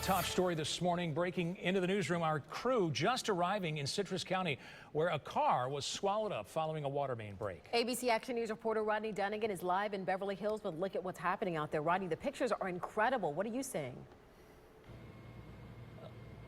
Top story this morning, breaking into the newsroom. Our crew just arriving in Citrus County, where a car was swallowed up following a water main break. ABC Action News reporter Rodney Dunnigan is live in Beverly Hills, but look at what's happening out there. Rodney, the pictures are incredible. What are you seeing?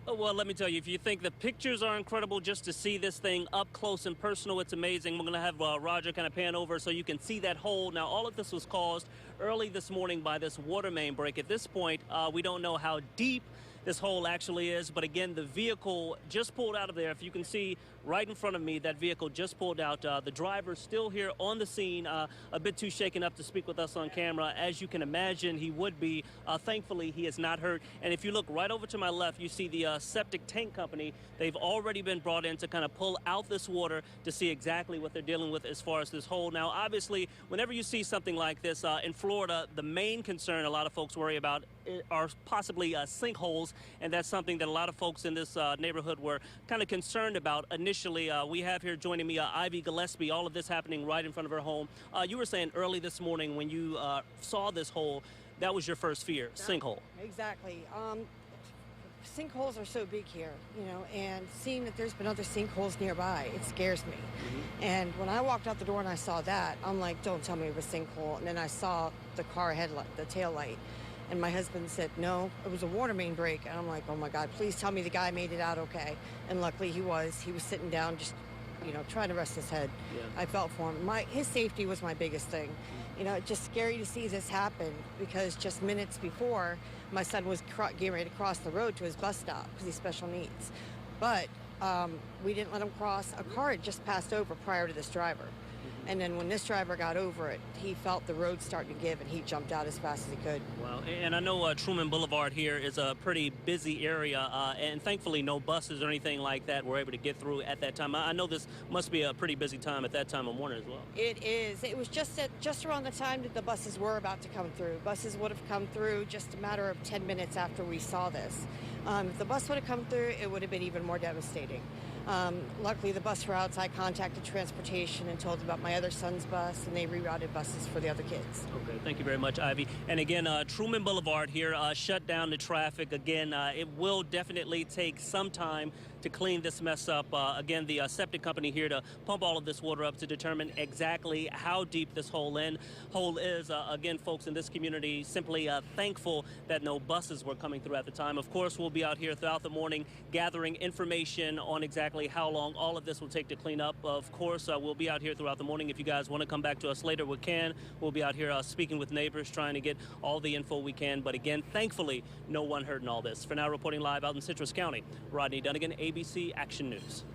Well, let me tell you, if you think the pictures are incredible, just to see this thing up close and personal, it's amazing. We're going to have Roger kind of pan over so you can see that hole. Now, all of this was caused early this morning by this water main break. At this point, we don't know how deep this hole actually is, but again, the vehicle just pulled out of there. If you can see right in front of me, that vehicle just pulled out. The driver's still here on the scene, a bit too shaken up to speak with us on camera. As you can imagine, he would be. Thankfully, he is not hurt. And if you look right over to my left, you see the septic tank company. They've already been brought in to kind of pull out this water to see exactly what they're dealing with as far as this hole. Now, obviously, whenever you see something like this in Florida, the main concern a lot of folks worry about are possibly sinkholes, and that's something that a lot of folks in this neighborhood were kind of concerned about initially. We have here joining me Ivy Gillespie, all of this happening right in front of her home. You were saying early this morning when you saw this hole, that was your first fear, sinkhole. Exactly. Sinkholes are so big here, you know, and seeing that there's been other sinkholes nearby, it scares me. And when I walked out the door and I saw that, I'm like, don't tell me it was a sinkhole. And then I saw the car headlight, the tail light. And my husband said, no, it was a water main break. And I'm like, oh my God, please tell me the guy made it out okay. And luckily he was. He was sitting down just, you know, trying to rest his head. Yeah. I felt for him. His safety was my biggest thing. You know, it's just scary to see this happen because just minutes before, my son was getting ready to cross the road to his bus stop because he's special needs. But we didn't let him cross. A car had just passed over prior to this driver. And then when this driver got over it, he felt the road starting to give, and he jumped out as fast as he could. Wow. And I know Truman Boulevard here is a pretty busy area, and thankfully no buses or anything like that were able to get through at that time. I know this must be a pretty busy time at that time of morning as well. It is. It was just around the time that the buses were about to come through. Buses would have come through just a matter of 10 minutes after we saw this. If the bus would have come through, it would have been even more devastating. Luckily, the bus routes, I contacted transportation and told them about my other son's bus, and they rerouted buses for the other kids. Okay, thank you very much, Ivy. And again, Truman Boulevard here shut down the traffic. Again, it will definitely take some time to clean this mess up. Again, the septic company here to pump all of this water up to determine exactly how deep this hole is. Again, folks in this community simply thankful that no buses were coming through at the time. Of course, we'll be out here throughout the morning gathering information on exactly how long all of this will take to clean up. Of course, we'll be out here throughout the morning. If you guys want to come back to us later, we can. We'll be out here speaking with neighbors, trying to get all the info we can. But again, thankfully, no one hurt in all this. For now, reporting live out in Citrus County, Rodney Dunnigan, ABC Action News.